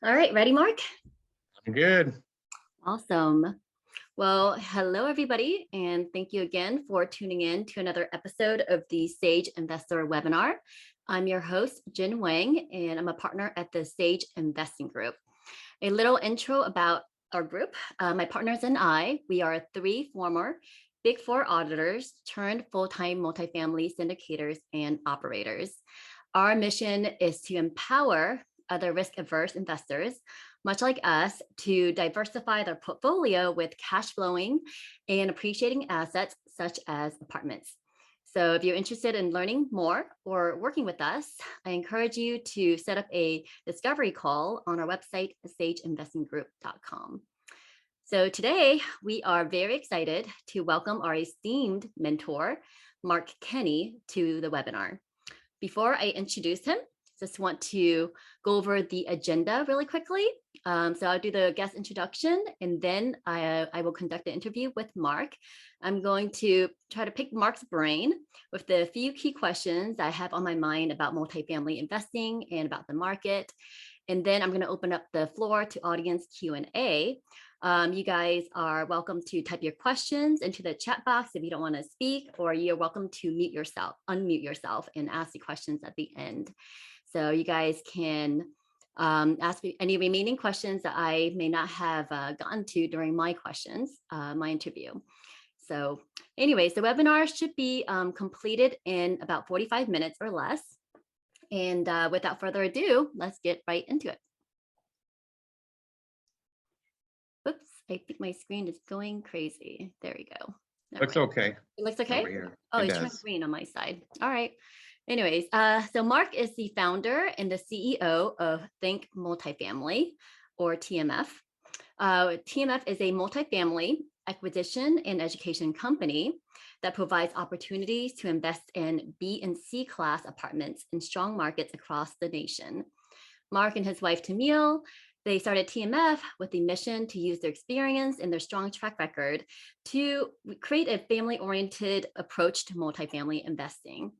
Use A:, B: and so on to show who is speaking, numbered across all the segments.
A: All right, ready, Mark?
B: I'm good.
A: Awesome. Well, hello, everybody, and thank you again for tuning in to another episode of the Sage Investor webinar. I'm your host, Jin Wang, and I'm a partner at the Sage Investing Group. A little intro about our group. My partners and I, we are three former Big Four auditors turned full-time multifamily syndicators and operators. Our mission is to empower other risk-averse investors, much like us, to diversify their portfolio with cash flowing and appreciating assets such as apartments. So if you're interested in learning more or working with us, I encourage you to set up a discovery call on our website, sageinvestinggroup.com. So today we are very excited to welcome our esteemed mentor, Mark Kenney, to the webinar. Before I introduce him, just want to go over the agenda really quickly. So I'll do the guest introduction and then I will conduct the interview with Mark. I'm going to try to pick Mark's brain with the few key questions I have on my mind about multifamily investing and about the market. And then I'm going to open up the floor to audience Q&A. You guys are welcome to type your questions into the chat box if you don't want to speak, or you're welcome to unmute yourself and ask the questions at the end. So you guys can ask me any remaining questions that I may not have gotten to during my interview. So anyways, the webinar should be completed in about 45 minutes or less. And without further ado, let's get right into it. Oops, I think my screen is going crazy. There we go.
B: Looks okay.
A: It looks okay?
B: Over here.
A: Oh,
B: It
A: it's showing
B: does.
A: green on my side. All right. Anyways, so Mark is the founder and the CEO of Think Multifamily, or TMF. TMF is a multifamily acquisition and education company that provides opportunities to invest in B and C class apartments in strong markets across the nation. Mark and his wife Tamiel, they started TMF with the mission to use their experience and their strong track record to create a family-oriented approach to multifamily investing.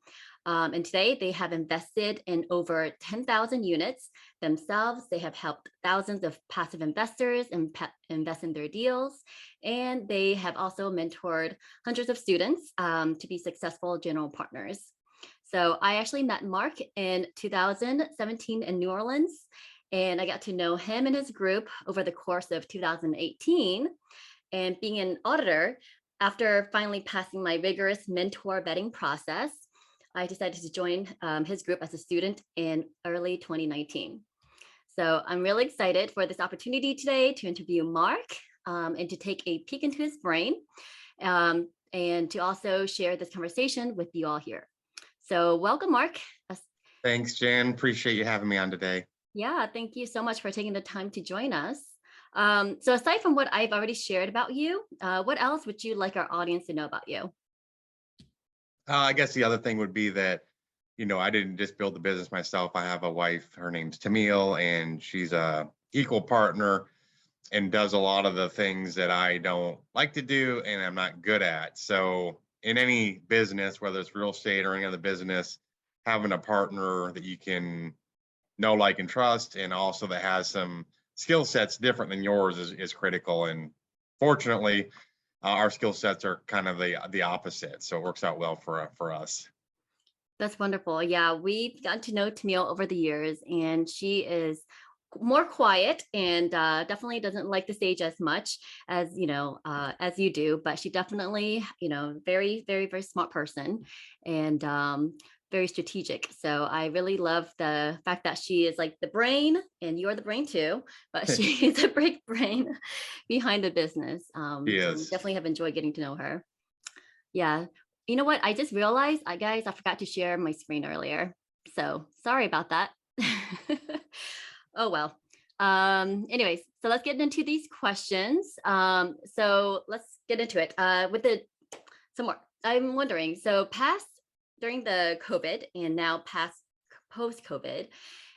A: And today they have invested in over 10,000 units themselves. They have helped thousands of passive investors invest in their deals. And they have also mentored hundreds of students to be successful general partners. So I actually met Mark in 2017 in New Orleans, and I got to know him and his group over the course of 2018. And being an auditor, after finally passing my rigorous mentor vetting process, I decided to join his group as a student in early 2019. So I'm really excited for this opportunity today to interview Mark and to take a peek into his brain and to also share this conversation with you all here. So welcome, Mark.
B: Thanks, Jan. Appreciate you having me on today.
A: Yeah, thank you so much for taking the time to join us. So aside from what I've already shared about you, what else would you like our audience to know about you?
B: I guess the other thing would be that, I didn't just build the business myself. I have a wife, her name's Tamiel, and she's a equal partner and does a lot of the things that I don't like to do and I'm not good at. So in any business, whether it's real estate or any other business, having a partner that you can know, like, and trust, and also that has some skill sets different than yours is critical. And fortunately, our skill sets are kind of the opposite, so it works out well for us.
A: That's wonderful. Yeah, we've gotten to know Tamiel over the years, and she is more quiet and definitely doesn't like the stage as much as as you do. But she definitely, very, very, very smart person, and very strategic. So I really love the fact that she is like the brain, and you're the brain too. But she is a big brain behind the business.
B: He
A: So we
B: is.
A: definitely have enjoyed getting to know her. Yeah. You know what? I just realized, guys, I forgot to share my screen earlier. So sorry about that. Oh, well. Anyways, so let's get into these questions. So let's get into it. Some more. I'm wondering, so past during the COVID and now past post COVID,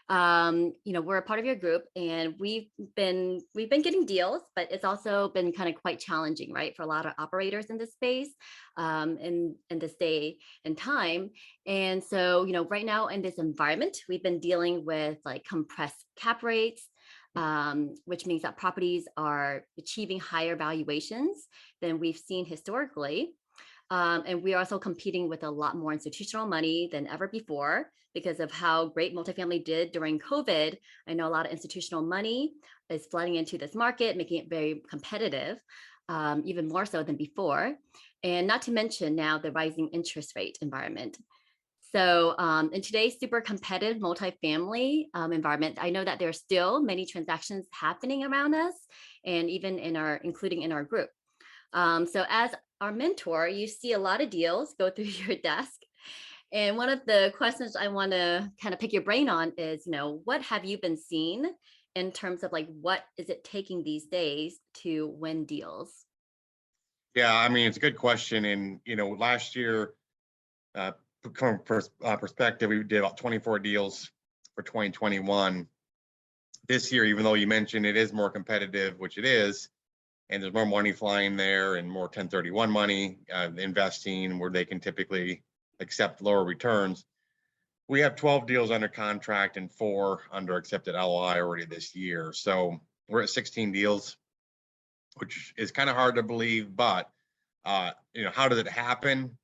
A: we're a part of your group and we've been getting deals, but it's also been kind of quite challenging, right, for a lot of operators in this space, in this day and time. And so, right now in this environment, we've been dealing with like compressed cap rates, which means that properties are achieving higher valuations than we've seen historically. And we are also competing with a lot more institutional money than ever before because of how great multifamily did during COVID. I know a lot of institutional money is flooding into this market, making it very competitive, even more so than before. And not to mention now the rising interest rate environment. So in today's super competitive multifamily environment, I know that there are still many transactions happening around us and even including in our group. So as our mentor, you see a lot of deals go through your desk. And one of the questions I want to kind of pick your brain on is, what have you been seeing in terms of like, what is it taking these days to win deals?
B: Yeah, I mean, it's a good question. And, last year, from perspective, we did about 24 deals for 2021. This year, even though you mentioned it is more competitive, which it is, and there's more money flying there and more 1031 money investing where they can typically accept lower returns. We have 12 deals under contract and 4 under accepted LOI already this year. So we're at 16 deals, which is kind of hard to believe, but how does it happen?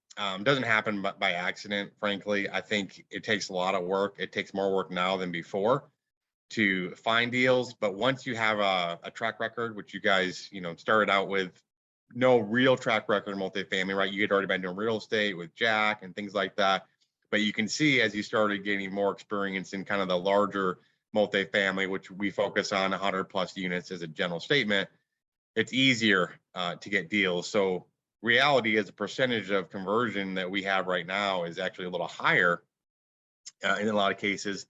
B: Doesn't happen by accident, frankly. I think it takes a lot of work. It takes more work now than before to find deals. But once you have a track record, which you guys, started out with no real track record in multifamily, right? You had already been doing real estate with Jack and things like that. But you can see as you started getting more experience in kind of the larger multifamily, which we focus on 100 plus units as a general statement, it's easier to get deals. So reality is the percentage of conversion that we have right now is actually a little higher in a lot of cases.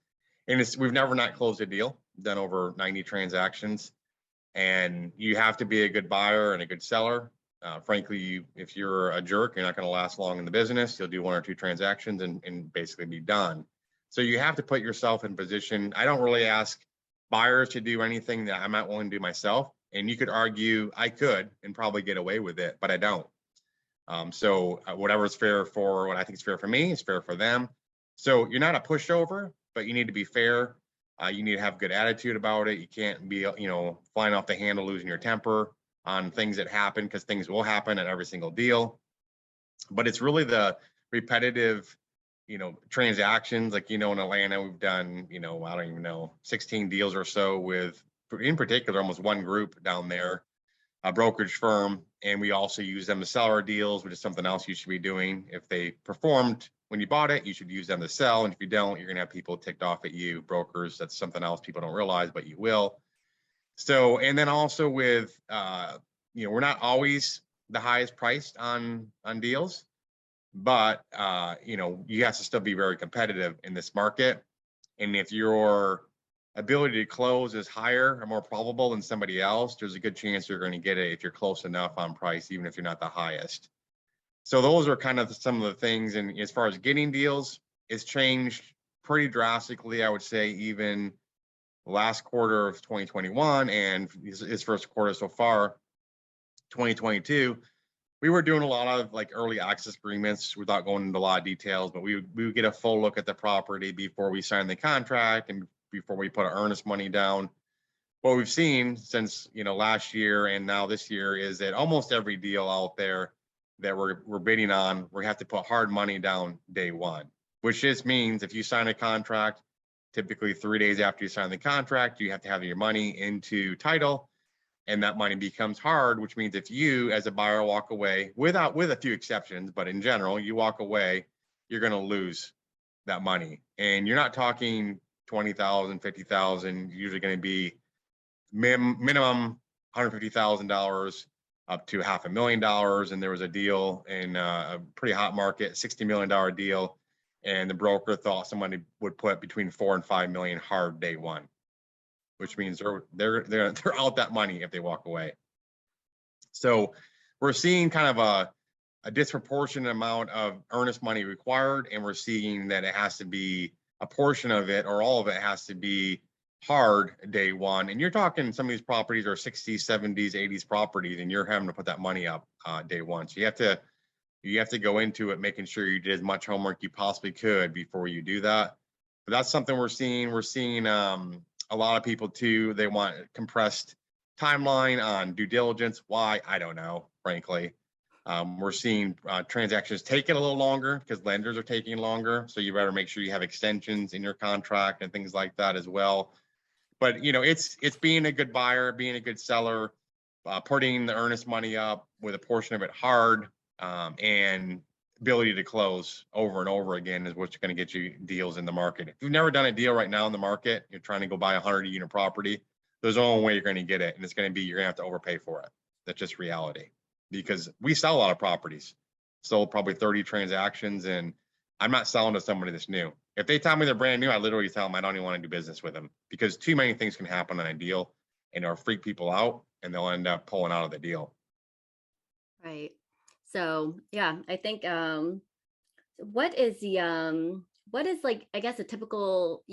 B: And we've never not closed a deal, done over 90 transactions. And you have to be a good buyer and a good seller. Frankly, if you're a jerk, you're not going to last long in the business. You'll do 1 or 2 transactions and basically be done. So you have to put yourself in position. I don't really ask buyers to do anything that I'm not willing to do myself. And you could argue I could and probably get away with it, but I don't. So whatever's fair for what I think is fair for me is fair for them. So you're not a pushover, but you need to be fair. You need to have good attitude about it. You can't be, flying off the handle, losing your temper on things that happen, because things will happen at every single deal. But it's really the repetitive, transactions. Like, in Atlanta, we've done, I don't even know, 16 deals or so with, in particular, almost one group down there, a brokerage firm, and we also use them to sell our deals, which is something else you should be doing. If they performed when you bought it, you should use them to sell. And if you don't, you're gonna have people ticked off at you, brokers. That's something else people don't realize, but you will. So, and then also with, we're not always the highest priced on deals, but you have to still be very competitive in this market. And if your ability to close is higher or more probable than somebody else, there's a good chance you're going to get it if you're close enough on price, even if you're not the highest. So those are kind of some of the things. And as far as getting deals, it's changed pretty drastically, I would say, even last quarter of 2021 and his first quarter so far, 2022. We were doing a lot of like early access agreements without going into a lot of details, but we would get a full look at the property before we signed the contract and before we put our earnest money down. What we've seen since last year and now this year is that almost every deal out there that we're bidding on, we have to put hard money down day one, which just means if you sign a contract, typically 3 days after you sign the contract, you have to have your money into title, and that money becomes hard, which means if you as a buyer walk away, with a few exceptions, but in general, you walk away, you're going to lose that money. And you're not talking 20,000, 50,000, usually going to be minimum $150,000 up to $500,000. And there was a deal in a pretty hot market, $60 million deal. And the broker thought somebody would put between 4 and 5 million hard day one, which means they're out that money if they walk away. So we're seeing kind of a disproportionate amount of earnest money required, and we're seeing that it has to be a portion of it or all of it has to be hard day one. And you're talking some of these properties are 60s, 70s, 80s properties, and you're having to put that money up day one. So you have to go into it making sure you did as much homework you possibly could before you do that. But that's something we're seeing. We're seeing A lot of people too, they want compressed timeline on due diligence. Why? I don't know, frankly. We're seeing transactions taking a little longer because lenders are taking longer. So you better make sure you have extensions in your contract and things like that as well. But it's being a good buyer, being a good seller, putting the earnest money up with a portion of it hard, and ability to close over and over again is what's going to get you deals in the market. If you've never done a deal right now in the market, you're trying to go buy a 100-unit property, there's only way you're going to get it, and it's going to be you're going to have to overpay for it. That's just reality, because we sell a lot of properties, sold probably 30 transactions, and I'm not selling to somebody that's new. If they tell me they're brand new, I literally tell them I don't even want to do business with them, because too many things can happen on a deal and it'll freak people out and they'll end up pulling out of the deal.
A: Right. So yeah, I think what is what is, like, I guess, a typical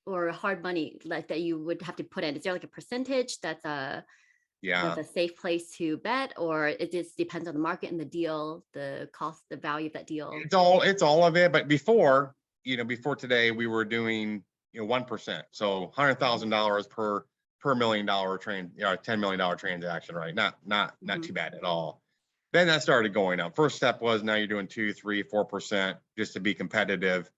A: or hard money like that you would have to put in? Is there like a percentage that's
B: Yeah,
A: a safe place to bet, or it just depends on the market and the deal, the cost, the value of that deal?
B: it's all of it. But before today, we were doing 1%, so $100,000 per $1 million $10 million transaction, right? Not
A: Hmm.
B: too bad at all. Then that started going up. First step was now you're doing 2, 3, 4% just to be competitive.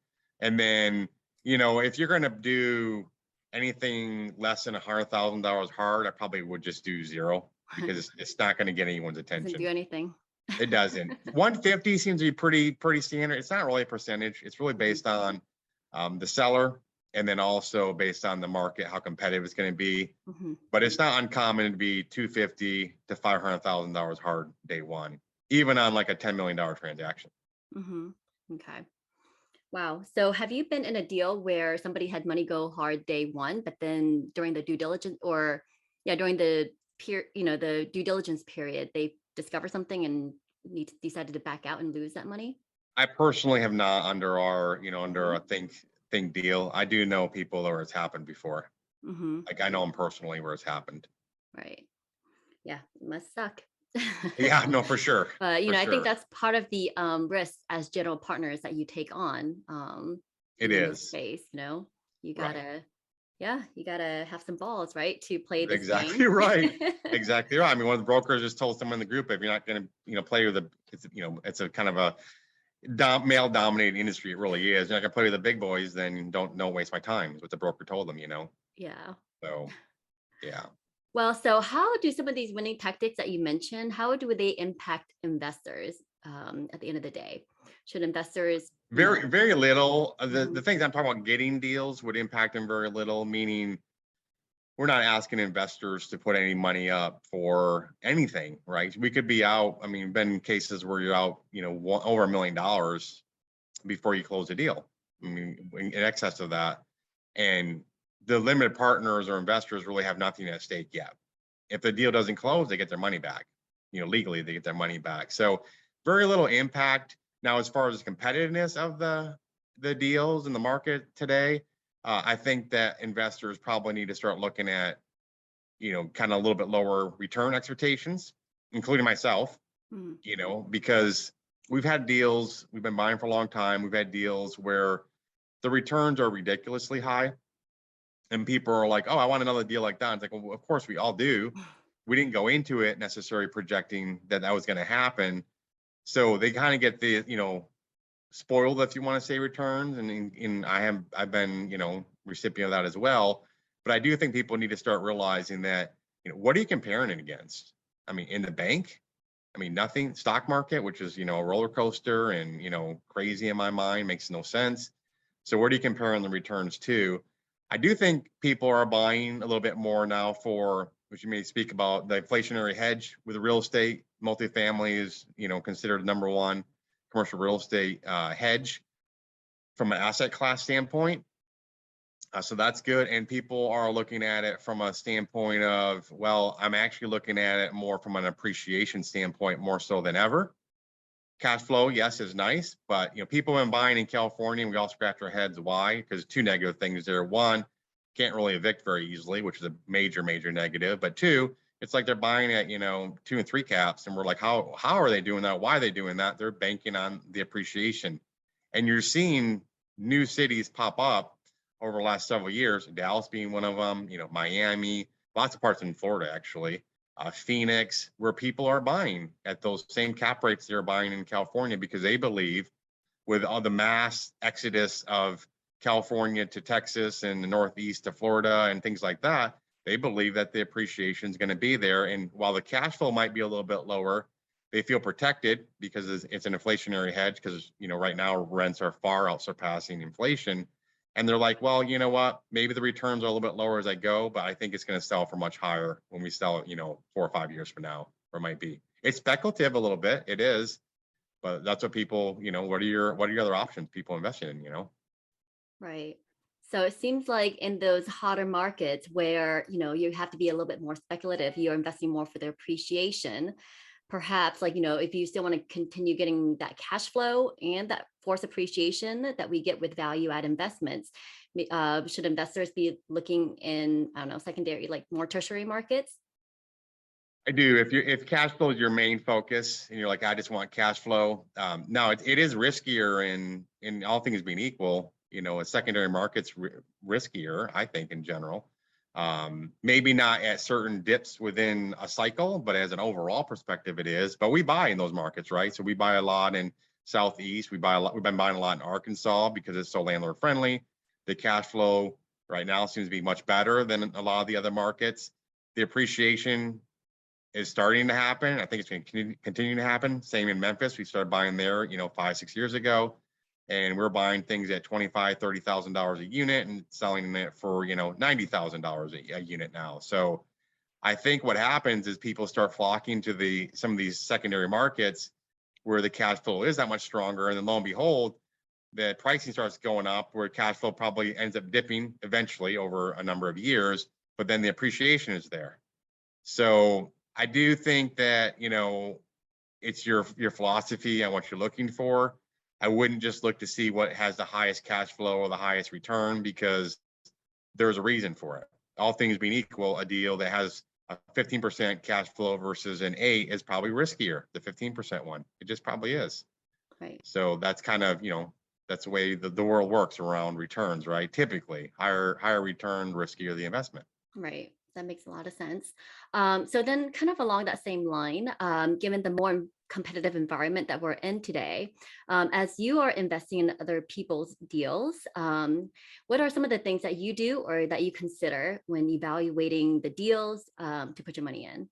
B: And then, if you're going to do anything less than $100,000 hard, I probably would just do zero, because it's not going to get anyone's
A: Doesn't
B: attention.
A: do anything.
B: It doesn't. 150 seems to be pretty standard. It's not really a percentage. It's really based on the seller, and then also based on the market, how competitive it's going to be.
A: Hmm.
B: But it's not uncommon to be 250 to $500,000 hard day one, even on like a $10 million transaction.
A: Hmm. Okay. Wow. So have you been in a deal where somebody had money go hard day one, but then during the due diligence, or yeah, during the due diligence period, they discover something and decided to back out and lose that money?
B: I personally have not under under
A: Hmm.
B: a think deal. I do know people where it's happened before.
A: Hmm.
B: Like I know them personally where it's happened.
A: Right. Yeah, it must suck.
B: Yeah, no, for sure,
A: But
B: for
A: I think
B: sure.
A: that's part of the risk as general partners that you take on,
B: It
A: being in this
B: is.
A: space. You
B: Right.
A: gotta, yeah, you gotta have some balls, right, to play this
B: Exactly
A: game.
B: right. Exactly right. I mean, one of the brokers just told someone in the group, if you're not going to, play with it's a kind of a male dominated industry. It really is. You're not going to play with the big boys, then don't waste my time, is what the broker told them.
A: Yeah.
B: So, yeah.
A: Well, so how do some of these winning tactics that you mentioned, how do they impact investors at the end of the day? Should investors,
B: Very, very little. The
A: mhm,
B: things I'm talking about getting deals would impact them very little, meaning we're not asking investors to put any money up for anything, right? We could be out. I mean, been cases where you're out, over $1 million before you close a deal. I mean, in excess of that. And the limited partners or investors really have nothing at stake yet. If the deal doesn't close, they get their money back. Legally, they get their money back. So very little impact. Now, as far as the competitiveness of the deals in the market today, I think that investors probably need to start looking at, kind of a little bit lower return expectations, including myself,
A: mhm,
B: because we've had deals, we've been buying for a long time. We've had deals where the returns are ridiculously high, and people are like, oh, I want another deal like that. It's like, well, of course we all do. We didn't go into it necessarily projecting that was going to happen. So they kind of get the, spoiled, if you want to say, returns. And I've been, recipient of that as well. But I do think people need to start realizing that, what are you comparing it against? I mean, in the bank, I mean, nothing. Stock market, which is, a roller coaster and, crazy in my mind, makes no sense. So what are you comparing the returns to? I do think people are buying a little bit more now for, which you may speak about, the inflationary hedge with real estate. Multifamily is, considered number one commercial real estate hedge from an asset class standpoint. So that's good. And people are looking at it from a standpoint of, well, I'm actually looking at it more from an appreciation standpoint, more so than ever. Cash flow, yes, is nice, but people have been buying in California, and we all scratch our heads why, because two negative things there. One, can't really evict very easily, which is a major negative. But two, it's like they're buying at 2 and 3 caps, and we're like, how are they doing that? Why are they doing that? They're banking on the appreciation, and you're seeing new cities pop up over the last several years, Dallas being one of them, Miami, lots of parts in Florida, actually, Phoenix, where people are buying at those same cap rates they're buying in California because they believe with all the mass exodus of California to Texas and the Northeast to Florida and things like that, they believe that the appreciation is going to be there. And while the cash flow might be a little bit lower, they feel protected because it's an inflationary hedge because, right now rents are far out surpassing inflation. And they're like, well, you know what? Maybe the returns are a little bit lower as I go, but I think it's going to sell for much higher when we sell it, 4 or 5 years from now, or it might be. It's speculative a little bit. It is, but that's what people, what are your other options people investing in?
A: Right. So it seems like in those hotter markets where, you have to be a little bit more speculative, you're investing more for the appreciation. Perhaps like, if you still want to continue getting that cash flow and that force appreciation that we get with value add investments, should investors be looking in, I don't know, secondary, like more tertiary markets?
B: I do. If cash flow is your main focus and you're like, I just want cash flow, no, it is riskier in all things being equal. A secondary market's riskier, I think, in general. Maybe not at certain dips within a cycle, but as an overall perspective, it is. But we buy in those markets, right? So we buy a lot in Southeast. We buy a lot. We've been buying a lot in Arkansas because it's so landlord friendly. The cash flow right now seems to be much better than a lot of the other markets. The appreciation is starting to happen. I think it's going to continue to happen. Same in Memphis. We started buying there, 5, 6 years ago, and we're buying things at $25,000, $30,000 a unit and selling it for, $90,000 a unit now. So I think what happens is people start flocking to some of these secondary markets where the cash flow is that much stronger. And then lo and behold, the pricing starts going up where cash flow probably ends up dipping eventually over a number of years, but then the appreciation is there. So I do think that, it's your philosophy and what you're looking for. I wouldn't just look to see what has the highest cash flow or the highest return because there's a reason for it. All things being equal, a deal that has a 15% cash flow versus an 8 is probably riskier, the 15% one. It just probably is.
A: Right.
B: So that's kind of, that's the way the world works around returns, right? Typically, higher return, riskier the investment.
A: Right. That makes a lot of sense. So then kind of along that same line, given the more competitive environment that we're in today, as you are investing in other people's deals, what are some of the things that you do or that you consider when evaluating the deals to put your money in?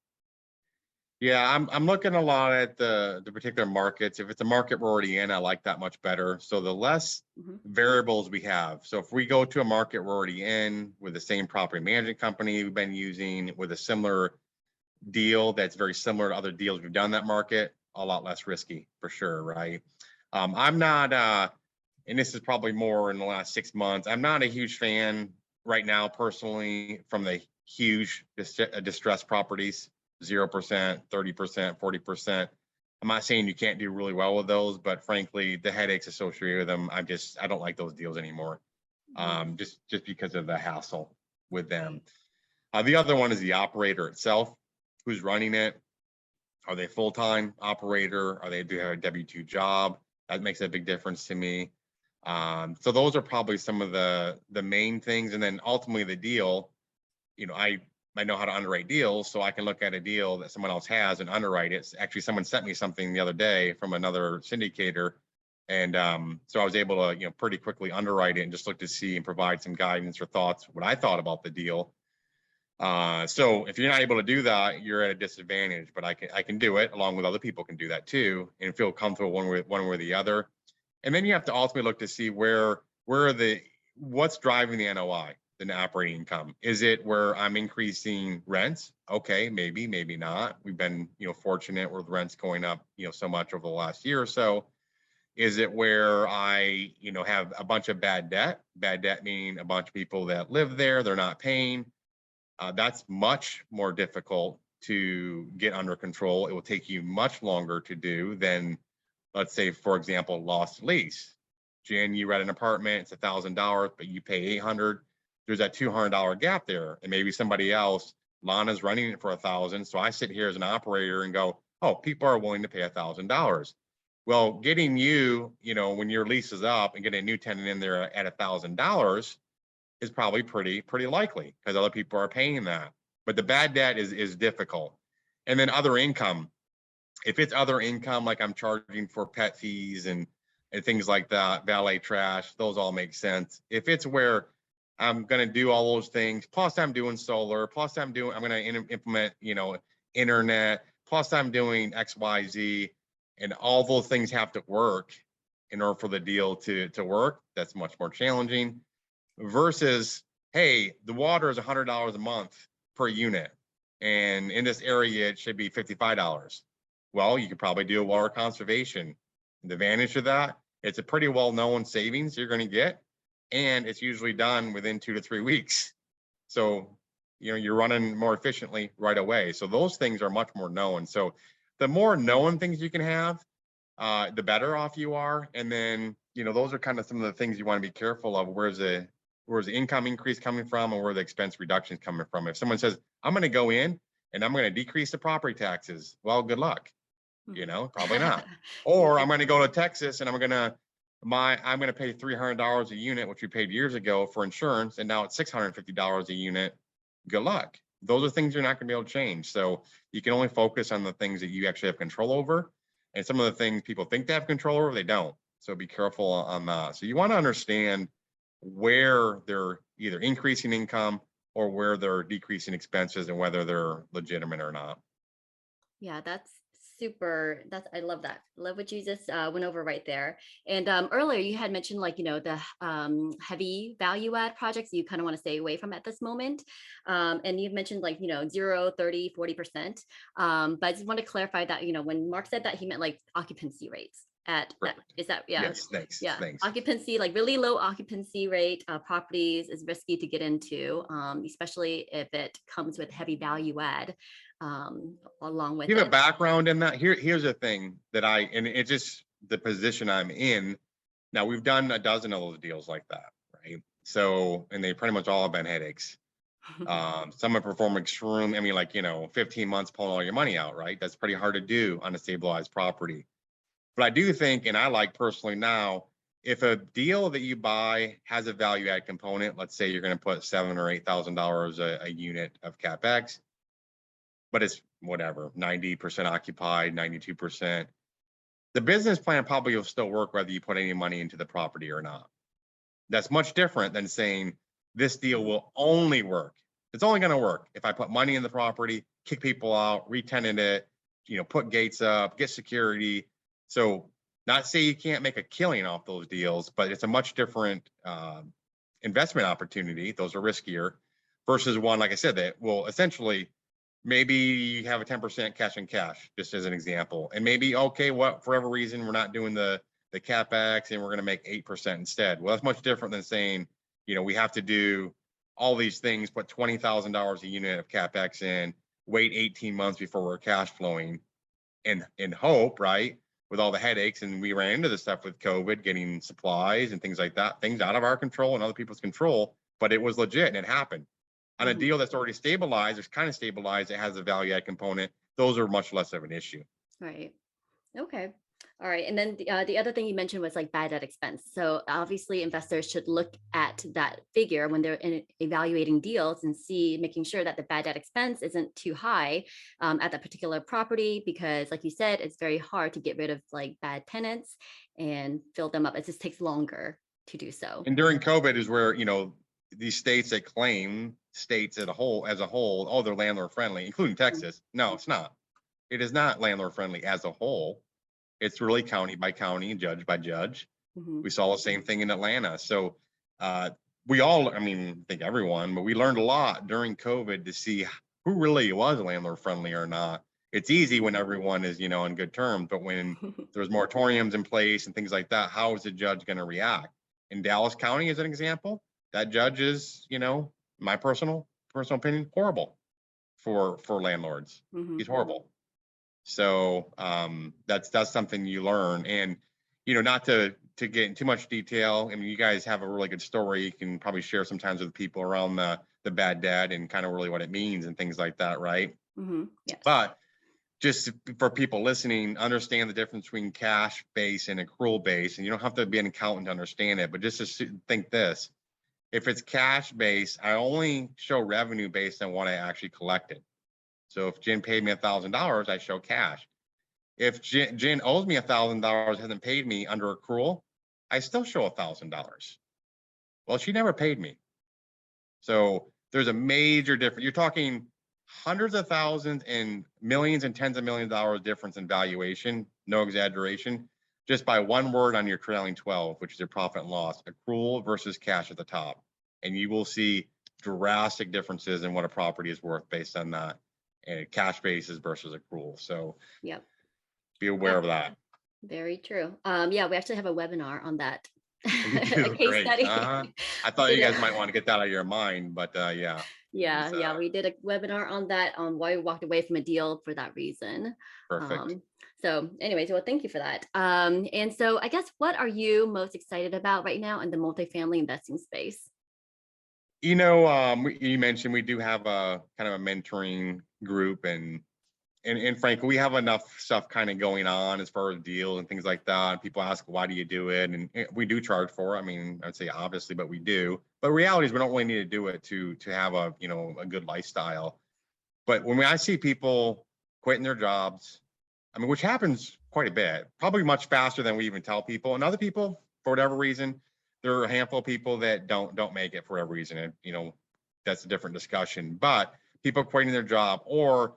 B: Yeah, I'm looking a lot at the particular markets. If it's a market we're already in, I like that much better. So the less
A: Mhm.
B: variables we have. So if we go to a market we're already in with the same property management company we've been using with a similar deal that's very similar to other deals we've done in that market, a lot less risky for sure, right? I'm not, and this is probably more in the last 6 months. I'm not a huge fan right now, personally, from the huge distressed properties. 0%, 30%, 40%. I'm not saying you can't do really well with those, but frankly, the headaches associated with them, I don't like those deals anymore.
A: Mhm.
B: Just because of the hassle with them.
A: Right.
B: The other one is the operator itself, who's running it. Are they full-time operator? Do they have a W-2 job? That makes a big difference to me. So those are probably some of the main things. And then ultimately the deal, I know how to underwrite deals, so I can look at a deal that someone else has and underwrite it. Actually, someone sent me something the other day from another syndicator, and so I was able to, pretty quickly underwrite it and just look to see and provide some guidance or thoughts what I thought about the deal. So if you're not able to do that, you're at a disadvantage. But I can do it along with other people can do that too, and feel comfortable one way or the other. And then you have to ultimately look to see what's driving the NOI, the net operating income. Is it where I'm increasing rents? Okay, maybe not. We've been, fortunate with rents going up, so much over the last year or so. Is it where I, have a bunch of bad debt? Bad debt meaning a bunch of people that live there, they're not paying. That's much more difficult to get under control. It will take you much longer to do than, let's say, for example, lost lease. Jen, you rent an apartment, it's $1,000, but you pay 800. There's that $200 gap there. And maybe somebody else, Lana's running it for 1,000. So I sit here as an operator and go, oh, people are willing to pay $1,000. Well, getting you, when your lease is up and getting a new tenant in there at $1,000, is probably pretty likely because other people are paying that. But the bad debt is difficult. And then other income. If it's other income, like I'm charging for pet fees and things like that, valet trash, those all make sense. If it's where I'm going to do all those things, plus I'm doing solar, plus I'm going to implement, internet, plus I'm doing X, Y, Z, and all those things have to work in order for the deal to work. That's much more challenging versus, hey, the water is $100 a month per unit. And in this area, it should be $55. Well, you could probably do a water conservation. The advantage of that, it's a pretty well-known savings you're going to get, and it's usually done within 2 to 3 weeks. So, you're running more efficiently right away. So those things are much more known. So the more known things you can have, the better off you are. And then, those are kind of some of the things you want to be careful of. Where's the income increase coming from and where the expense reduction is coming from? If someone says, I'm going to go in and I'm going to decrease the property taxes, well, good luck. Probably not. Or I'm going to go to Texas and I'm going to pay $300 a unit, which we paid years ago for insurance, and now it's $650 a unit. Good luck. Those are things you're not going to be able to change. So you can only focus on the things that you actually have control over. And some of the things people think they have control over, they don't. So be careful on that. So you want to understand where they're either increasing income or where they're decreasing expenses and whether they're legitimate or not.
A: Yeah, that's super. I love that. Love what you just went over right there. And earlier you had mentioned the heavy value add projects you kind of want to stay away from at this moment. And you've mentioned 0, 30, 40%. But I just want to clarify that, when Mark said that, he meant like occupancy rates. Is that, yeah.
B: Yes, thanks.
A: Yeah.
B: Thanks.
A: Occupancy, like really low occupancy rate properties is risky to get into, especially if it comes with heavy value add along with
B: You have
A: it.
B: a background in that. Here's a thing that and it's just the position I'm in. Now we've done a dozen of those deals like that, right? So, and they pretty much all have been headaches. Some have performed extreme. I mean, 15 months pulling all your money out, right? That's pretty hard to do on a stabilized property. But I do think, and I like personally now, if a deal that you buy has a value add component, let's say you're going to put $7,000 or $8,000 a unit of capex, but it's whatever, 90% occupied, 92%. The business plan probably will still work whether you put any money into the property or not. That's much different than saying this deal will only work. It's only going to work if I put money in the property, kick people out, re-tenant it, put gates up, get security. So not say you can't make a killing off those deals, but it's a much different investment opportunity. Those are riskier versus one, like I said, that will essentially maybe you have a 10% cash and cash, just as an example. And maybe, okay, for whatever reason, we're not doing the CapEx and we're going to make 8% instead. Well, that's much different than saying, we have to do all these things, put $20,000 a unit of CapEx in, wait 18 months before we're cash flowing and hope, right? With all the headaches. And we ran into the stuff with COVID, getting supplies and things like that, things out of our control and other people's control, but it was legit and it happened. On a deal that's already stabilized, it's kind of stabilized, it has a value add component, those are much less of an issue.
A: Right. Okay. All right. And then the other thing you mentioned was like bad debt expense. So obviously investors should look at that figure when they're evaluating deals and making sure that the bad debt expense isn't too high at that particular property, because like you said, it's very hard to get rid of like bad tenants and fill them up. It just takes longer to do so.
B: And during COVID is where, these states that claim states as a whole, oh, they're landlord friendly, including Texas. No, it's not. It is not landlord friendly as a whole. It's really county by county and judge by judge. We saw the same thing in Atlanta. So we all, I think everyone, but we learned a lot during COVID to see who really was landlord friendly or not. It's easy when everyone is, on good terms, but when there's moratoriums in place and things like that, how is the judge going to react? In Dallas County, as an example, that judge is, my personal opinion, horrible for landlords. He's horrible. So that's something you learn. And, not to get in too much detail. You guys have a really good story. You can probably share sometimes with people around the bad debt and kind of really what it means and things like that, right?
A: Yes.
B: But just for people listening, understand the difference between cash base and accrual base. And you don't have to be an accountant to understand it, but just to think this. If it's cash based, I only show revenue based on what I actually collected. So if Jen paid me $1,000, I show cash. If Jen owes me $1,000, hasn't paid me under accrual, I still show $1,000. Well, she never paid me. So there's a major difference. You're talking hundreds of thousands and millions and tens of millions of dollars difference in valuation, no exaggeration, just by one word on your trailing 12, which is your profit and loss, accrual versus cash at the top. And you will see drastic differences in what a property is worth based on that, and cash basis versus accrual. So
A: Yep.
B: be aware
A: Yeah,
B: of that.
A: very true. Yeah, we actually have a webinar on that.
B: You
A: A
B: do
A: case
B: great.
A: study.
B: I
A: We
B: thought
A: did
B: you
A: a
B: guys might want to get that out of your mind, but yeah,
A: yeah,
B: it's
A: yeah, we did a webinar on that, on why we walked away from a deal for that reason.
B: perfect.
A: Um, so anyways, well, thank you for that. And so I guess, what are you most excited about right now in the multifamily investing space?
B: You mentioned we do have a kind of a mentoring group, and frankly, we have enough stuff kind of going on as far as deals and things like that. People ask, why do you do it? And we do charge for it. I mean, I'd say obviously, but we do. But reality is we don't really need to do it to have a good lifestyle. But when I see people quitting their jobs, I mean, which happens quite a bit, probably much faster than we even tell people. And other people, for whatever reason, there are a handful of people that don't make it for whatever reason. And that's a different discussion. But people quitting their job, or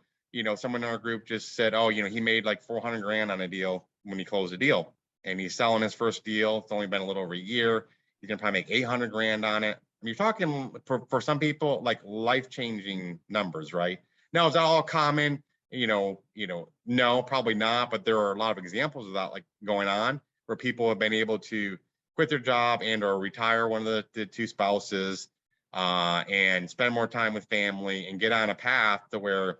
B: someone in our group just said, oh, he made like 400 grand on a deal when he closed the deal, and he's selling his first deal. It's only been a little over a year. He's gonna probably make 800 grand on it. I mean, you're talking for some people like life-changing numbers, right? Now, is that all common? No, probably not. But there are a lot of examples of that, like, going on, where people have been able to quit their job and or retire one of the two spouses, and spend more time with family and get on a path to where,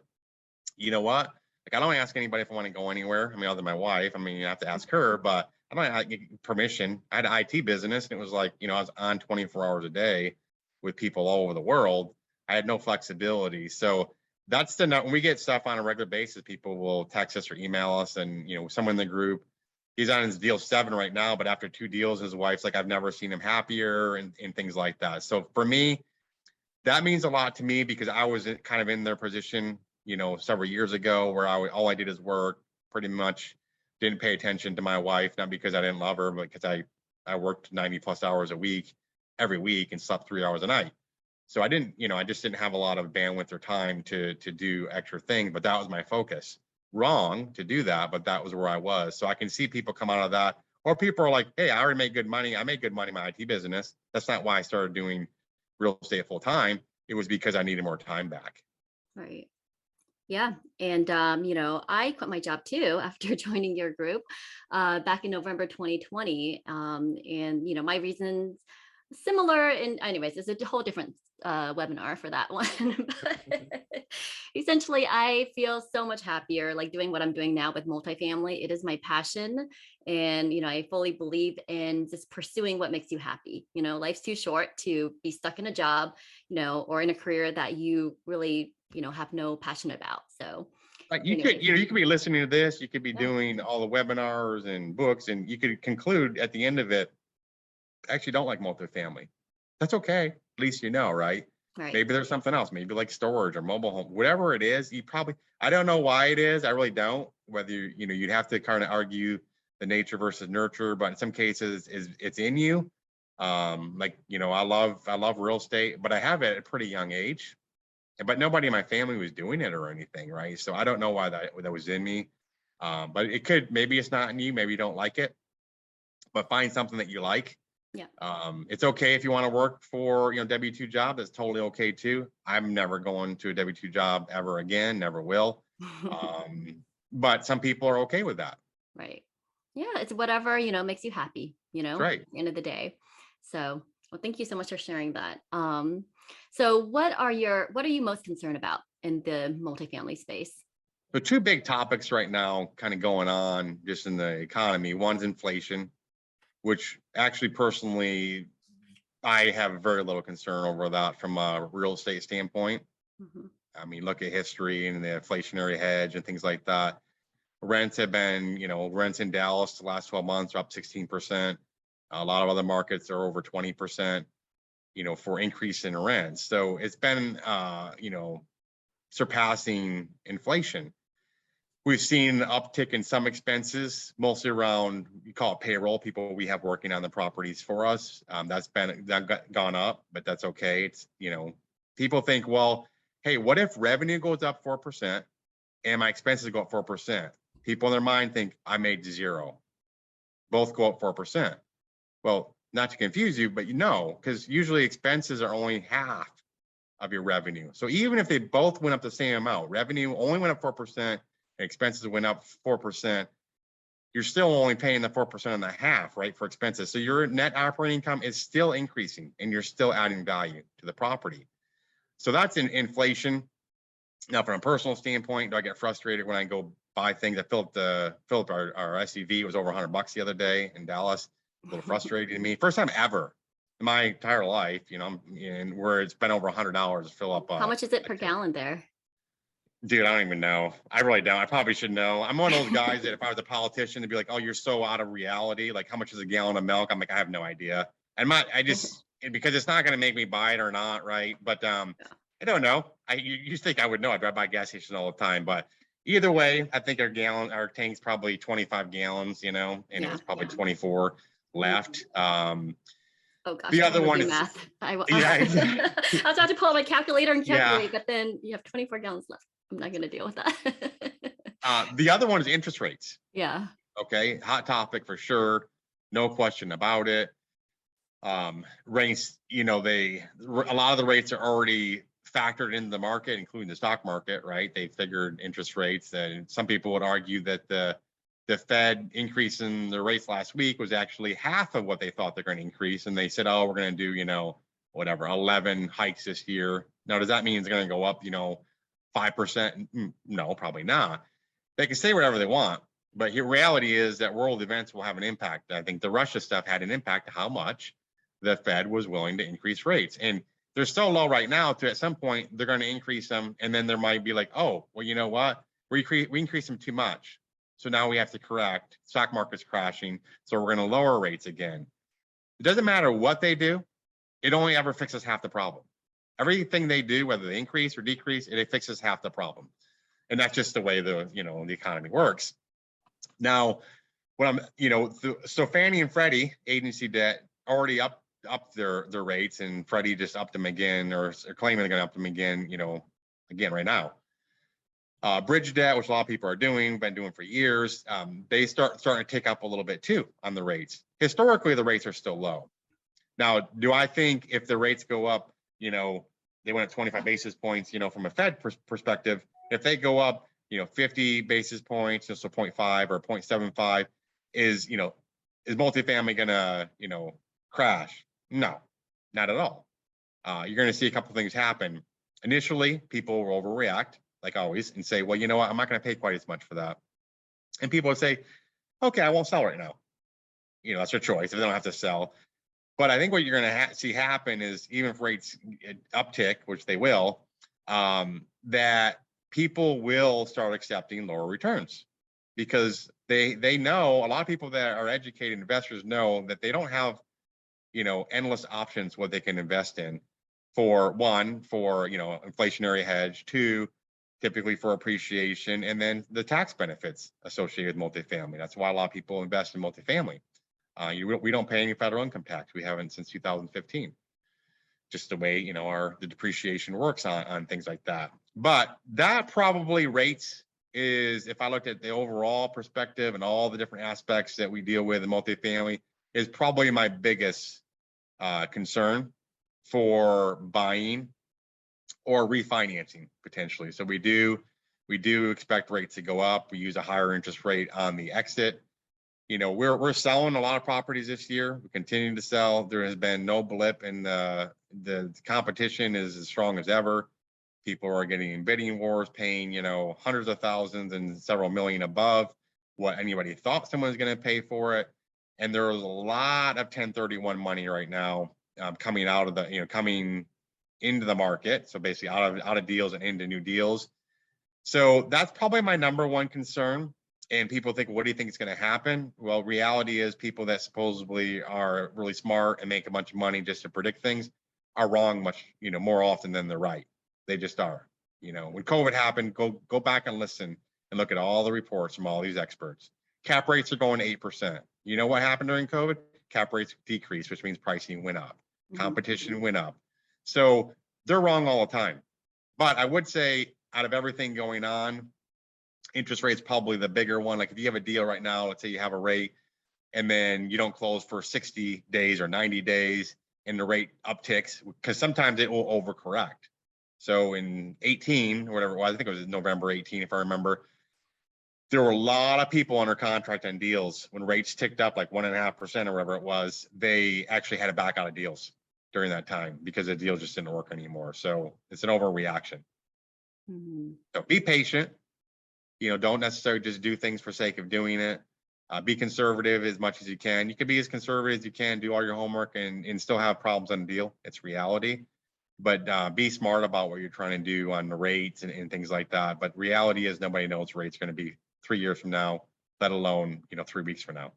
B: you know what? Like, I don't ask anybody if I want to go anywhere. I mean, other than my wife. I mean, you have to ask her, but I don't get permission. I had an IT business, and it was like, I was on 24 hours a day with people all over the world. I had no flexibility. So that's when we get stuff on a regular basis, people will text us or email us, and someone in the group, he's on his deal 7 right now, but after 2 deals, his wife's like, I've never seen him happier, and things like that. So for me, that means a lot to me, because I was kind of in their position, several years ago, where all I did is work, pretty much didn't pay attention to my wife, not because I didn't love her, but because I worked 90 plus hours a week, every week, and slept 3 hours a night. So I just didn't have a lot of bandwidth or time to do extra things, but that was my focus. Wrong to do that, but that was where I was. So I can see people come out of that, or people are like, hey, I already make good money. I make good money in my IT business. That's not why I started doing real estate full time. It was because I needed more time back.
A: Right. Yeah. And, I quit my job too after joining your group back in November 2020. And, my reasons similar. And anyways, it's a whole different webinar for that one. But essentially, I feel so much happier like doing what I'm doing now with multifamily. It is my passion. And, I fully believe in just pursuing what makes you happy. Life's too short to be stuck in a job, or in a career that you really, have no passion about. So
B: Like,
A: anyways,
B: you could be listening to this, you could be
A: yeah,
B: doing all the webinars and books, and you could conclude at the end of it, I actually don't like multifamily. That's okay. At least right?
A: right.
B: Maybe there's something else, maybe like storage or mobile home, whatever it is. I don't know why it is. I really don't. Whether you'd have to kind of argue the nature versus nurture, but in some cases it's in you. I love real estate, but I have it at a pretty young age. But nobody in my family was doing it or anything, right? So I don't know why that was in me. But maybe it's not in you, maybe you don't like it, but find something that you like.
A: Yeah.
B: It's okay if you want to work for W-2 job. That's totally okay too. I'm never going to a W-2 job ever again. Never will. But some people are okay with that.
A: Right. Yeah, it's whatever, makes you happy,
B: That's
A: at
B: right.
A: the end of the day. So, well, thank you so much for sharing that. So what are you most concerned about in the multifamily space?
B: So two big topics right now kind of going on just in the economy. One's inflation, which actually personally I have very little concern over that from a real estate standpoint.
A: Mhm.
B: I mean, look at history and the inflationary hedge and things like that. Rents have been, rents in Dallas the last 12 months are up 16%. A lot of other markets are over 20%. for increase in rents. So it's been, surpassing inflation. We've seen an uptick in some expenses, mostly around, we call it payroll, people we have working on the properties for us. That gone up, but that's okay. It's, people think, well, hey, what if revenue goes up 4% and my expenses go up 4%? People in their mind think I made zero. Both go up 4%. Well, not to confuse you, but because usually expenses are only half of your revenue. So even if they both went up the same amount, revenue only went up 4%, expenses went up 4%, you're still only paying the 4% and a half, right, for expenses. So your net operating income is still increasing and you're still adding value to the property. So that's in inflation. Now, from a personal standpoint, do I get frustrated when I go buy things? I filled up our SUV. It was over $100 the other day in Dallas. A little frustrating to me. First time ever in my entire life, and where it's been over $100 to fill up.
A: How much is it per gallon there?
B: Dude, I don't even know. I really don't. I probably should know. I'm one of those guys that if I was a politician, to be like, "Oh, you're so out of reality. Like, how much is a gallon of milk?" I'm like, I have no idea. Because it's not going to make me buy it or not, right? But I don't know. You think I would know? I drive by a gas station all the time, but either way, I think our tank's probably 25 gallons, and it was probably 24 left.
A: Oh gosh,
B: the other one is
A: math. I was
B: exactly.
A: about to pull out my calculator and calculate, but then you have 24 gallons left. I'm not going to deal with that.
B: The other one is interest rates.
A: Yeah.
B: Okay, hot topic for sure, no question about it. Rates, a lot of the rates are already factored into the market, including the stock market, right? They figured interest rates, and some people would argue that the Fed increase in the rates last week was actually half of what they thought they're going to increase. And they said, oh, we're going to do, whatever, 11 hikes this year. Now, does that mean it's going to go up, 5%? No, probably not. They can say whatever they want, but the reality is that world events will have an impact. I think the Russia stuff had an impact to how much the Fed was willing to increase rates. And they're so low right now to at some point, they're going to increase them. And then there might be like, oh, well, you know what? We increase them too much. So now we have to correct. Stock market's crashing. So we're going to lower rates again. It doesn't matter what they do. It only ever fixes half the problem. Everything they do, whether they increase or decrease, it fixes half the problem. And that's just the way the economy works. Now, so Fannie and Freddie agency debt already up their rates, and Freddie just upped them again, or claiming they're going to up them again, again right now. Bridge debt, which a lot of people are been doing for years, they starting to tick up a little bit too on the rates. Historically, the rates are still low. Now, do I think if the rates go up, they went up 25 basis points, from a Fed perspective, if they go up, 50 basis points, so 0.5 or 0.75, is multifamily gonna, crash? No, not at all. You're gonna see a couple things happen. Initially, people will overreact, like always, and say, well, you know what, I'm not going to pay quite as much for that. And people would say, okay, I won't sell right now. That's your choice if they don't have to sell. But I think what you're going to see happen is, even if rates uptick, which they will, that people will start accepting lower returns, because they know, a lot of people that are educated investors know that they don't have, endless options what they can invest in. For one, for inflationary hedge, two, typically for appreciation, and then the tax benefits associated with multifamily. That's why a lot of people invest in multifamily. We don't pay any federal income tax. We haven't since 2015. Just the way the depreciation works on things like that. But that probably rates is, if I looked at the overall perspective and all the different aspects that we deal with in multifamily, is probably my biggest concern for buying or refinancing potentially. So we do expect rates to go up. We use a higher interest rate on the exit. We're selling a lot of properties this year. We continue to sell. There has been no blip, and the competition is as strong as ever. People are getting in bidding wars, paying hundreds of thousands and several million above what anybody thought someone was going to pay for it. And there is a lot of 1031 money right now coming out of the coming into the market. So basically out of deals and into new deals. So that's probably my number one concern. And people think, what do you think is going to happen? Well, reality is, people that supposedly are really smart and make a bunch of money just to predict things are wrong much, more often than they're right. They just are. When COVID happened, go back and listen and look at all the reports from all these experts. Cap rates are going to 8%. You know what happened during COVID? Cap rates decreased, which means pricing went up. Competition went up. So they're wrong all the time. But I would say out of everything going on, interest rate's probably the bigger one. Like if you have a deal right now, let's say you have a rate and then you don't close for 60 days or 90 days and the rate upticks, because sometimes it will overcorrect. So in 18, or whatever it was, I think it was November 18, if I remember, there were a lot of people under contract on deals when rates ticked up like 1.5% or whatever it was. They actually had to back out of deals during that time because the deal just didn't work anymore. So it's an overreaction. So be patient. Don't necessarily just do things for sake of doing it. Be conservative as much as you can. You can be as conservative as you can, do all your homework and still have problems on the deal. It's reality. But be smart about what you're trying to do on the rates and things like that. But reality is nobody knows rates going to be 3 years from now, let alone, 3 weeks from now.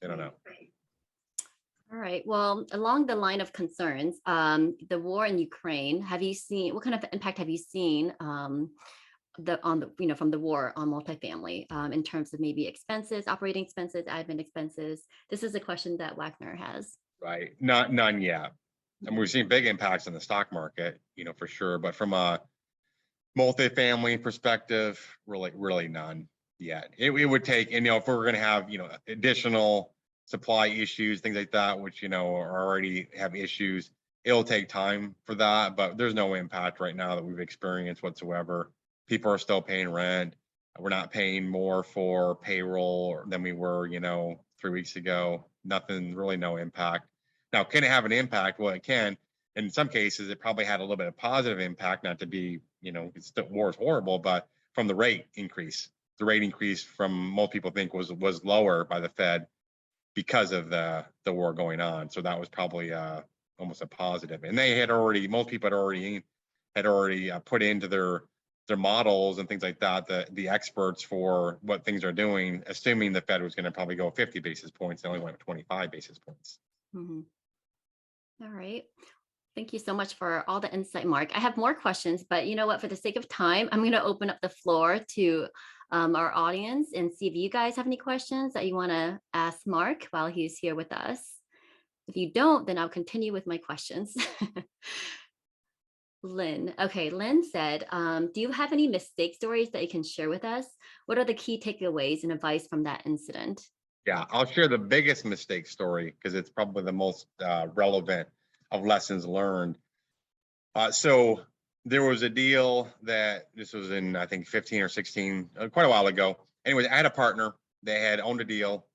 B: I don't know.
A: All right. Well, along the line of concerns, the war in Ukraine, what kind of impact have you seen from the war on multifamily in terms of maybe expenses, operating expenses, admin expenses? This is a question that Wagner has.
B: Right. None yet. And we've seen big impacts in the stock market, for sure. But from a multifamily perspective, really none yet. It would take, and if we're going to have, additional supply issues, things like that, which, are already have issues, it'll take time for that. But there's no impact right now that we've experienced whatsoever. People are still paying rent. We're not paying more for payroll than we were, 3 weeks ago. Nothing, really no impact. Now, can it have an impact? Well, it can. In some cases, it probably had a little bit of positive impact, not to be, war is horrible, but from the rate increase. The rate increase from most people think was lower by the Fed because of the war going on. So that was probably almost a positive. And they had already, most people had already put into their models and things like that, the experts for what things are doing, assuming the Fed was going to probably go 50 basis points, they only went 25 basis points.
A: All right. Thank you so much for all the insight, Mark. I have more questions, but you know what? For the sake of time, I'm going to open up the floor to our audience and see if you guys have any questions that you want to ask Mark while he's here with us. If you don't, then I'll continue with my questions. Lynn. Okay, Lynn said, do you have any mistake stories that you can share with us? What are the key takeaways and advice from that incident?
B: Yeah, I'll share the biggest mistake story because it's probably the most relevant of lessons learned. So there was a deal that this was in, I think, 15 or 16, quite a while ago. Anyways, I had a partner. They had owned a deal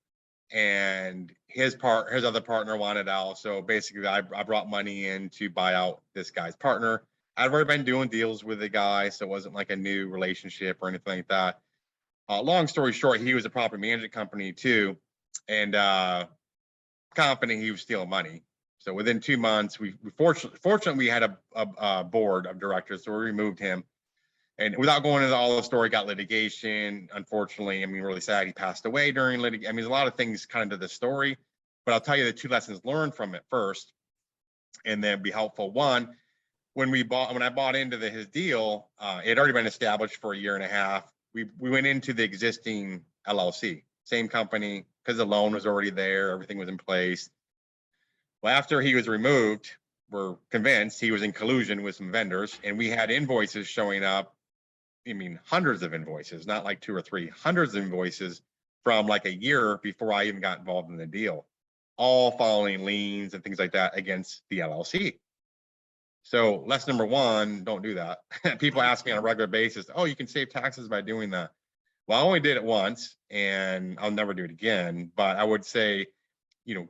B: and his other partner wanted out. So basically I brought money in to buy out this guy's partner. I've already been doing deals with the guy, so it wasn't like a new relationship or anything like that. Long story short, he was a property management company too, and confident he was stealing money. So within 2 months, we fortunately we had a board of directors, so we removed him. And without going into all the story, got litigation. Unfortunately, really sad. He passed away during litigation. There's a lot of things kind of to the story, but I'll tell you the 2 lessons learned from it first, and then be helpful. One, when I bought into his deal, it had already been established for 1.5 years. We went into the existing LLC, same company, because the loan was already there, everything was in place. Well, after he was removed, we're convinced he was in collusion with some vendors, and we had invoices showing up. Hundreds of invoices, not like 2 or 3, hundreds of invoices from like 1 year before I even got involved in the deal, all following liens and things like that against the LLC. So lesson number 1, don't do that. People ask me on a regular basis, oh, you can save taxes by doing that. Well, I only did it once and I'll never do it again. But I would say,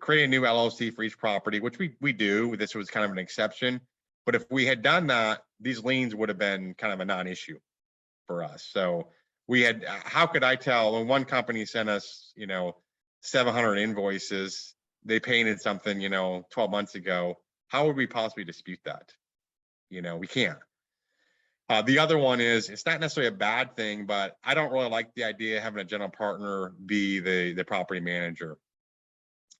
B: create a new LLC for each property, which we do. This was kind of an exception. But if we had done that, these liens would have been kind of a non-issue for us. So how could I tell when one company sent us, 700 invoices, they painted something, 12 months ago, how would we possibly dispute that? We can't. The other one is, it's not necessarily a bad thing, but I don't really like the idea of having a general partner be the property manager.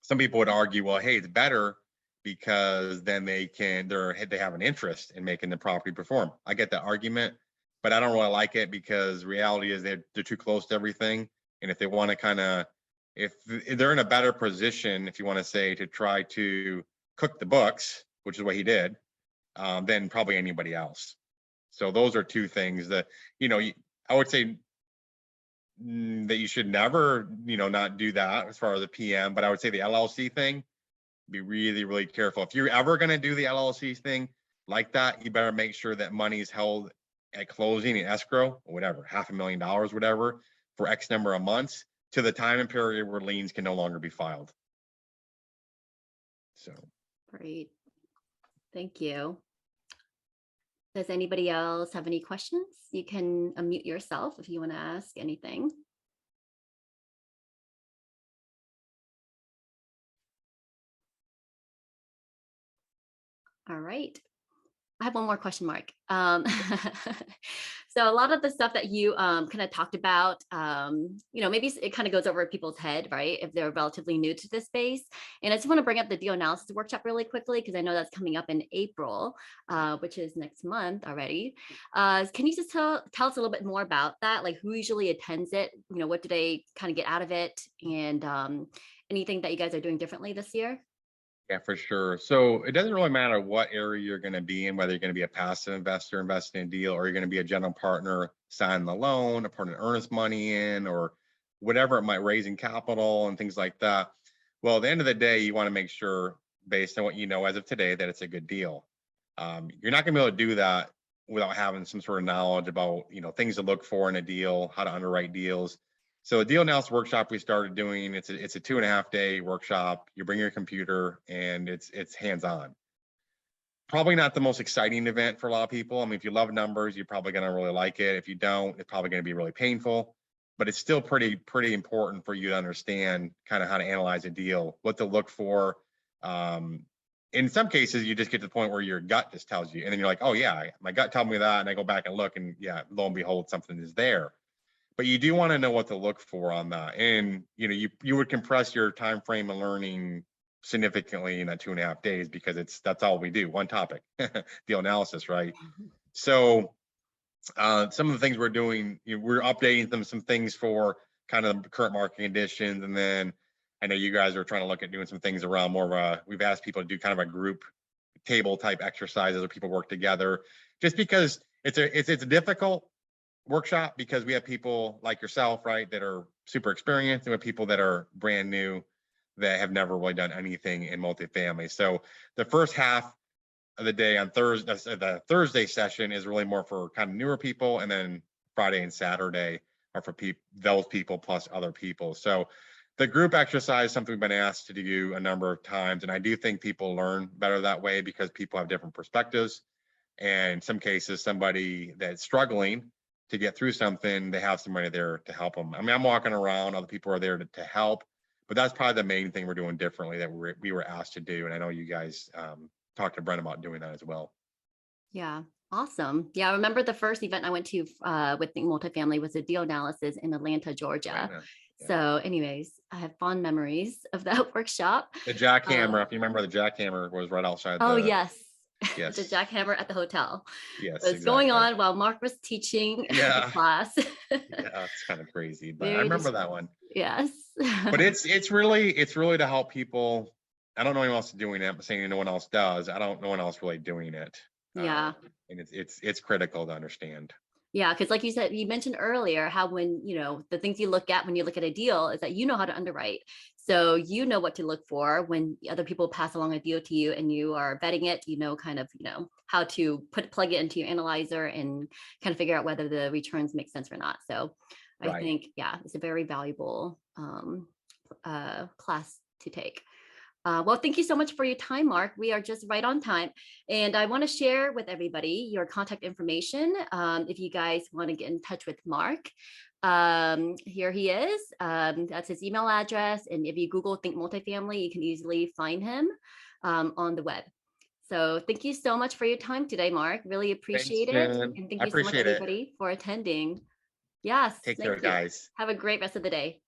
B: Some people would argue, well, hey, it's better because then they have an interest in making the property perform. I get that argument, but I don't really like it because reality is they're too close to everything. And if they want to if they're in a better position, if you want to say, to try to cook the books, which is what he did, than probably anybody else. So those are two things that, I would say that you should never, not do that as far as the PM, but I would say the LLC thing, be really, really careful. If you're ever going to do the LLC thing like that, you better make sure that money is held at closing in escrow or whatever, $500,000, whatever, for X number of months to the time and period where liens can no longer be filed. So.
A: Great. Thank you. Does anybody else have any questions? You can unmute yourself if you want to ask anything. All right. I have one more question, Mark. So a lot of the stuff that you kind of talked about, maybe it kind of goes over people's head, right? If they're relatively new to this space. And I just want to bring up the deal analysis workshop really quickly, because I know that's coming up in April, which is next month already. Can you just tell us a little bit more about that? Like, who usually attends it? What do they kind of get out of it? And anything that you guys are doing differently this year?
B: Yeah, for sure. So it doesn't really matter what area you're going to be in, whether you're going to be a passive investor investing in a deal, or you're going to be a general partner signing the loan, or putting earnest money in, or whatever it might raise in capital and things like that. Well, at the end of the day, you want to make sure, based on what you know as of today, that it's a good deal. You're not going to be able to do that without having some sort of knowledge about, things to look for in a deal, how to underwrite deals. So a deal analysis workshop we started doing, it's a 2.5-day workshop. You bring your computer and it's hands-on. Probably not the most exciting event for a lot of people. I mean, if you love numbers, you're probably going to really like it. If you don't, it's probably going to be really painful, but it's still pretty important for you to understand kind of how to analyze a deal, what to look for. In some cases, you just get to the point where your gut just tells you, and then you're like, oh yeah, my gut told me that. And I go back and look, and yeah, lo and behold, something is there. But you do want to know what to look for on that. And, you would compress your time frame of learning significantly in that 2.5 days, because that's all we do, one topic, deal analysis, right? So some of the things we're doing, we're updating some things for kind of the current market conditions. And then I know you guys are trying to look at doing some things around more of we've asked people to do kind of a group table type exercises where people work together, just because it's a difficult workshop, because we have people like yourself, right, that are super experienced, and we have people that are brand new that have never really done anything in multifamily. So the first half of the day on Thursday, the Thursday session, is really more for kind of newer people, and then Friday and Saturday are for those people plus other people. So the group exercise is something we've been asked to do a number of times, and I do think people learn better that way, because people have different perspectives. And in some cases, somebody that's struggling to get through something, they have somebody there to help them. I mean, I'm walking around, other people are there to help, but that's probably the main thing we're doing differently that we were asked to do. And I know you guys talked to Brent about doing that as well.
A: Yeah, awesome. Yeah, I remember the first event I went to with Think Multifamily was a deal analysis in Atlanta, Georgia.
B: Right. Yeah.
A: So anyways, I have fond memories of that workshop.
B: The jackhammer, if you remember, the jackhammer was right outside
A: Oh, yes.
B: Yes.
A: The jackhammer at the hotel.
B: Yes,
A: It was going on while Mark was teaching the class.
B: Yeah, it's kind of crazy, but I
A: Very
B: remember that one.
A: Yes.
B: But it's really to help people. I don't know anyone else doing it, but saying no one else does. I don't know one else really doing it.
A: Yeah.
B: And it's critical to understand.
A: Yeah, because like you said, you mentioned earlier how when, the things you look at when you look at a deal is that you know how to underwrite. So you know what to look for when other people pass along a deal to you and you are vetting it, kind of, how to plug it into your analyzer and kind of figure out whether the returns make sense or not. So I think, yeah, it's a very valuable class to take. Well, thank you so much for your time, Mark. We are just right on time. And I want to share with everybody your contact information. If you guys want to get in touch with Mark, here he is. That's his email address. And if you Google Think Multifamily, you can easily find him on the web. So thank you so much for your time today, Mark. Really appreciate it. And thank you so much, everybody, for attending. Yes.
B: Take care, guys.
A: Have a great rest of the day.